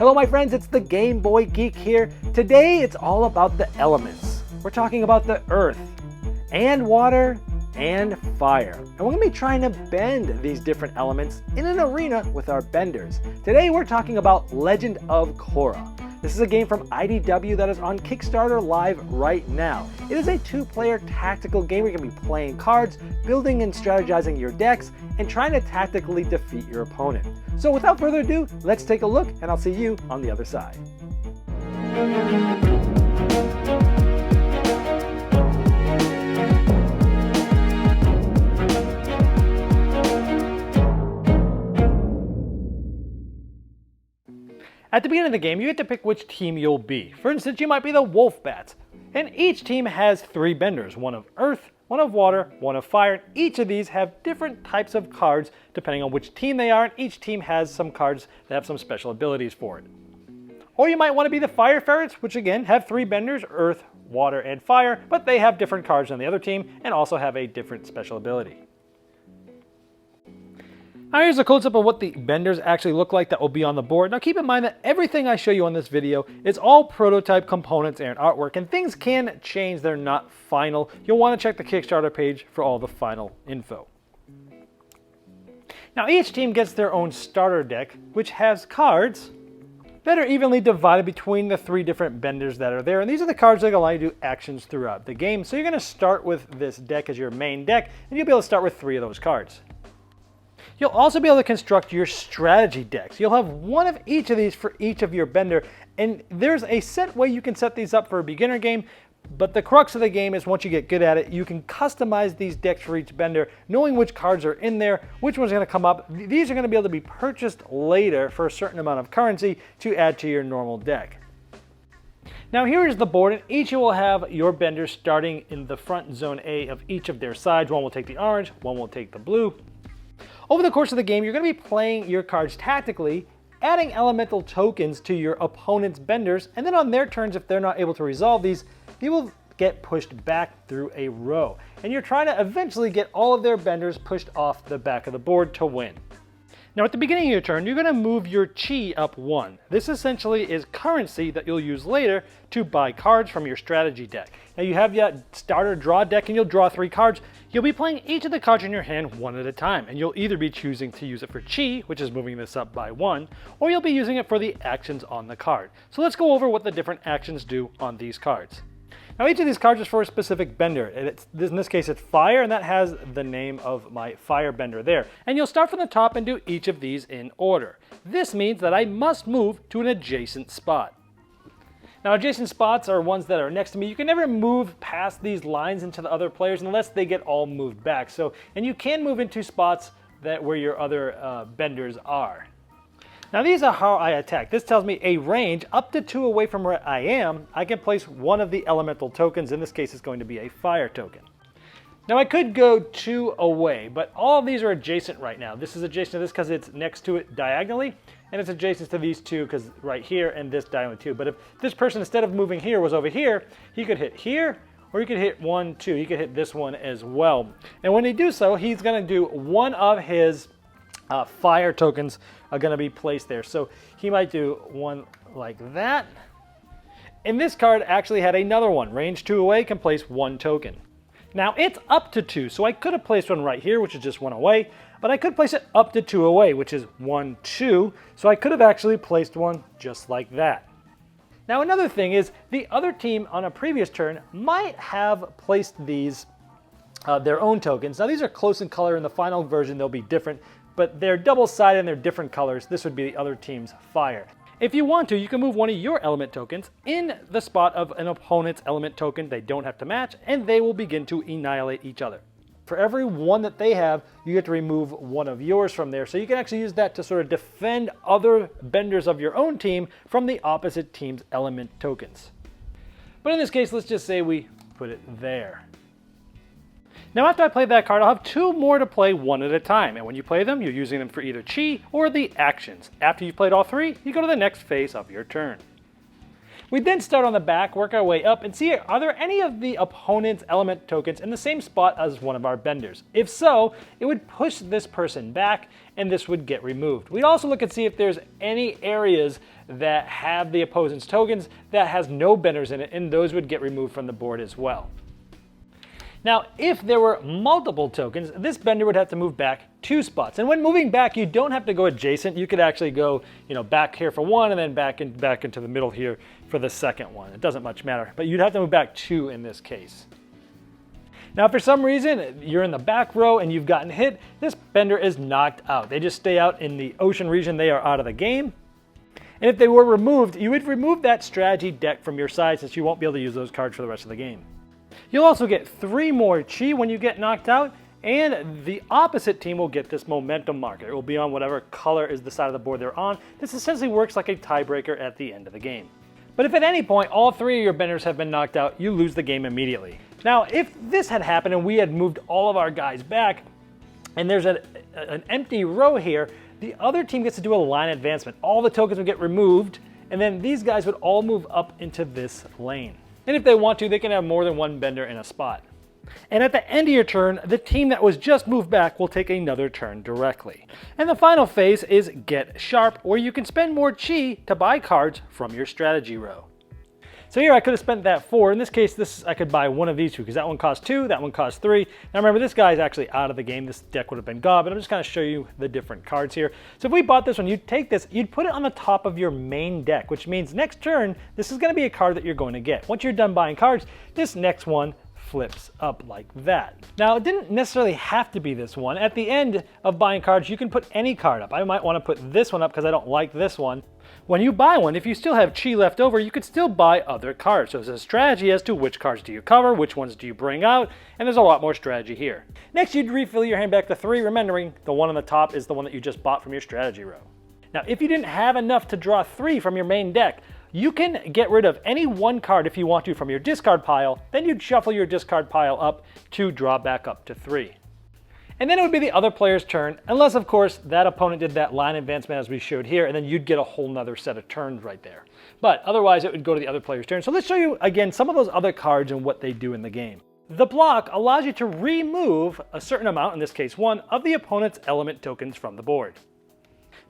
Hello my friends, it's the Game Boy Geek here. Today it's all about the elements. We're talking about the earth, and water, and fire. And we're going to be trying to bend these different elements in an arena with our benders. Today we're talking about Legend of Korra. This is a game from IDW that is on Kickstarter live right now. It is a two-player tactical game where you're going to be playing cards, building and strategizing your decks, and trying to tactically defeat your opponent. So without further ado, let's take a look and I'll see you on the other side. At the beginning of the game, you get to pick which team you'll be. For instance, you might be the Wolfbats. And each team has three benders, one of earth, one of water, one of fire. Each of these have different types of cards depending on which team they are, and each team has some cards that have some special abilities for it. Or you might want to be the Fire Ferrets, which again have three benders, earth, water, and fire, but they have different cards than the other team and also have a different special ability. Now here's a close-up of what the benders actually look like that will be on the board. Now keep in mind that everything I show you on this video is all prototype components and artwork, and things can change, they're not final. You'll want to check the Kickstarter page for all the final info. Now each team gets their own starter deck, which has cards that are evenly divided between the three different benders that are there, and these are the cards that allow you to do actions throughout the game. So you're going to start with this deck as your main deck, and you'll be able to start with three of those cards. You'll also be able to construct your strategy decks. You'll have one of each of these for each of your bender, and there's a set way you can set these up for a beginner game, but the crux of the game is once you get good at it, you can customize these decks for each bender, knowing which cards are in there, which one's going to come up. These are going to be able to be purchased later for a certain amount of currency to add to your normal deck. Now here is the board, and each will have your benders starting in the front zone A of each of their sides. One will take the orange, one will take the blue. Over the course of the game, you're going to be playing your cards tactically, adding elemental tokens to your opponent's benders, and then on their turns, if they're not able to resolve these, they will get pushed back through a row. And you're trying to eventually get all of their benders pushed off the back of the board to win. Now at the beginning of your turn, you're going to move your chi up one. This essentially is currency that you'll use later to buy cards from your strategy deck. Now you have your starter draw deck and you'll draw three cards. You'll be playing each of the cards in your hand one at a time, and you'll either be choosing to use it for chi, which is moving this up by one, or you'll be using it for the actions on the card. So let's go over what the different actions do on these cards. Now each of these cards is for a specific bender, and in this case it's fire, and that has the name of my fire bender there. And you'll start from the top and do each of these in order. This means that I must move to an adjacent spot. Now adjacent spots are ones that are next to me. You can never move past these lines into the other players unless they get all moved back. And you can move into spots where your other benders are. Now these are how I attack. This tells me a range up to 2 away from where I am, I can place one of the elemental tokens. In this case, it's going to be a fire token. Now I could go 2 away, but all of these are adjacent right now. This is adjacent to this because it's next to it diagonally, and it's adjacent to these two because right here and this diagonally too. But if this person, instead of moving here, was over here, he could hit here, or he could hit 1, 2. He could hit this one as well. And when he do so, he's going to do one of his fire tokens are going to be placed there. So he might do one like that. And this card actually had another one. Range 2 away, can place 1 token. Now it's up to 2, so I could have placed one right here, which is just 1 away, but I could place it up to 2 away, which is 1, 2, so I could have actually placed one just like that. Now another thing is, the other team on a previous turn might have placed these their own tokens. Now these are close in color. In the final version they'll be different, but they're double-sided and they're different colors. This would be the other team's fire. If you want to, you can move one of your element tokens in the spot of an opponent's element token. They don't have to match, and they will begin to annihilate each other. For every one that they have, you get to remove one of yours from there. So you can actually use that to sort of defend other benders of your own team from the opposite team's element tokens. But in this case, let's just say we put it there. Now after I play that card, I'll have 2 more to play one at a time, and when you play them, you're using them for either chi or the actions. After you've played all 3, you go to the next phase of your turn. We'd then start on the back, work our way up, and see are there any of the opponent's element tokens in the same spot as one of our benders. If so, it would push this person back, and this would get removed. We'd also look and see if there's any areas that have the opponent's tokens that has no benders in it, and those would get removed from the board as well. Now, if there were multiple tokens, this bender would have to move back 2 spots. And when moving back, you don't have to go adjacent. You could actually go, back here for one and then back into the middle here for the second one. It doesn't much matter, but you'd have to move back 2 in this case. Now, if for some reason you're in the back row and you've gotten hit, this bender is knocked out. They just stay out in the ocean region. They are out of the game. And if they were removed, you would remove that strategy deck from your side since you won't be able to use those cards for the rest of the game. You'll also get 3 more chi when you get knocked out, and the opposite team will get this momentum marker. It will be on whatever color is the side of the board they're on. This essentially works like a tiebreaker at the end of the game. But if at any point all 3 of your benders have been knocked out, you lose the game immediately. Now, if this had happened and we had moved all of our guys back, and there's an empty row here, the other team gets to do a line advancement. All the tokens would get removed, and then these guys would all move up into this lane. And if they want to, they can have more than one bender in a spot. And at the end of your turn, the team that was just moved back will take another turn directly. And the final phase is Get Sharp, where you can spend more chi to buy cards from your strategy row. So here I could have spent that 4. In this case, I could buy one of these 2 because that one costs 2, that one costs 3. Now remember, this guy is actually out of the game. This deck would have been gone, but I'm just going to show you the different cards here. So if we bought this one, you'd take this, you'd put it on the top of your main deck, which means next turn, this is going to be a card that you're going to get. Once you're done buying cards, this next one flips up like that. Now, it didn't necessarily have to be this one. At the end of buying cards, you can put any card up. I might want to put this one up because I don't like this one. When you buy one, if you still have chi left over, you could still buy other cards. So it's a strategy as to which cards do you cover, which ones do you bring out, and there's a lot more strategy here. Next, you'd refill your hand back to 3, remembering the one on the top is the one that you just bought from your strategy row. Now, if you didn't have enough to draw 3 from your main deck, you can get rid of any one card if you want to from your discard pile, then you'd shuffle your discard pile up to draw back up to 3. And then it would be the other player's turn, unless of course that opponent did that line advancement as we showed here, and then you'd get a whole nother set of turns right there. But otherwise it would go to the other player's turn. So let's show you again some of those other cards and what they do in the game. The block allows you to remove a certain amount, in this case 1, of the opponent's element tokens from the board.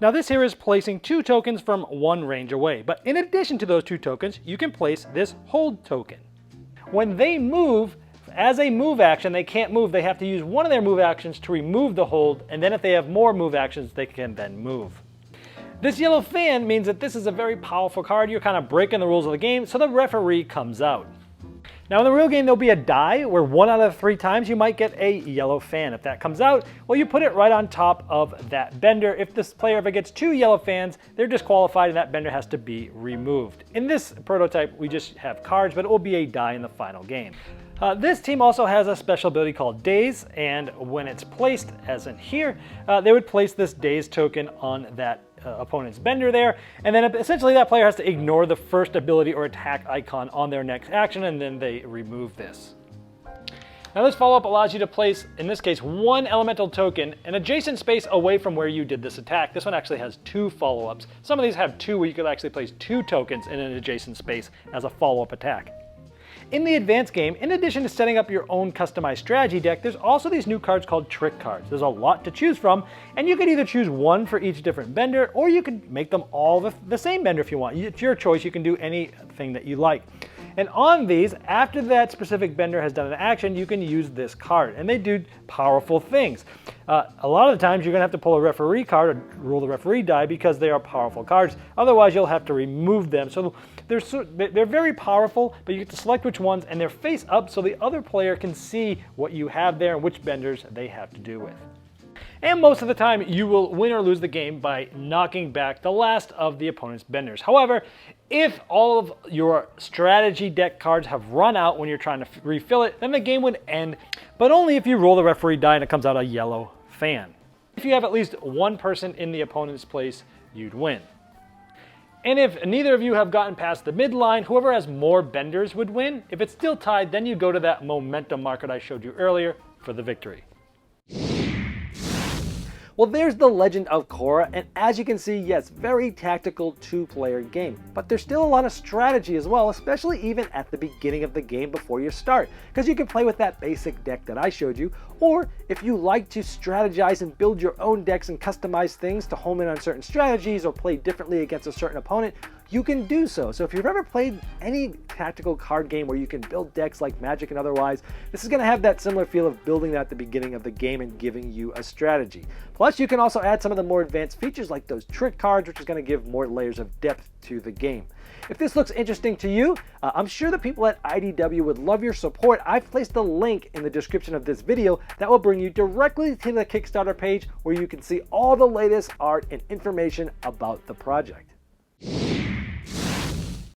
Now this here is placing 2 tokens from 1 range away, but in addition to those 2 tokens, you can place this hold token. When they move, as a move action, they can't move. They have to use one of their move actions to remove the hold, and then if they have more move actions, they can then move. This yellow fan means that this is a very powerful card. You're kind of breaking the rules of the game, so the referee comes out. Now in the real game, there'll be a die where 1 out of 3 times you might get a yellow fan. If that comes out, well, you put it right on top of that bender. If this player ever gets 2 yellow fans, they're disqualified and that bender has to be removed. In this prototype, we just have cards, but it will be a die in the final game. This team also has a special ability called Daze, and when it's placed, as in here, they would place this Daze token on that opponent's bender there, and then essentially that player has to ignore the first ability or attack icon on their next action, and then they remove this. Now this follow-up allows you to place, in this case, 1 elemental token an adjacent space away from where you did this attack. This one actually has 2 follow-ups. Some of these have 2 where you could actually place 2 tokens in an adjacent space as a follow-up attack. In the advanced game, in addition to setting up your own customized strategy deck, there's also these new cards called trick cards. There's a lot to choose from, and you could either choose 1 for each different bender, or you could make them all the same bender if you want. It's your choice. You can do anything that you like. And on these, after that specific bender has done an action, you can use this card, and they do powerful things. A lot of the times you're going to have to pull a referee card or roll the referee die because they are powerful cards. Otherwise, you'll have to remove them. So they're very powerful, but you get to select which ones, and they're face up so the other player can see what you have there and which benders they have to do with. And most of the time, you will win or lose the game by knocking back the last of the opponent's benders. However, if all of your strategy deck cards have run out when you're trying to refill it, then the game would end, but only if you roll the referee die and it comes out a yellow fan. If you have at least 1 person in the opponent's place, you'd win. And if neither of you have gotten past the midline, whoever has more benders would win. If it's still tied, then you go to that momentum marker I showed you earlier for the victory. Well, there's The Legend of Korra, and as you can see, yes, very tactical two-player game. But there's still a lot of strategy as well, especially even at the beginning of the game before you start, because you can play with that basic deck that I showed you, or if you like to strategize and build your own decks and customize things to home in on certain strategies or play differently against a certain opponent, you can do so. So if you've ever played any tactical card game where you can build decks like Magic and otherwise, this is going to have that similar feel of building that at the beginning of the game and giving you a strategy. Plus, you can also add some of the more advanced features like those trick cards, which is going to give more layers of depth to the game. If this looks interesting to you, I'm sure the people at IDW would love your support. I've placed a link in the description of this video that will bring you directly to the Kickstarter page where you can see all the latest art and information about the project.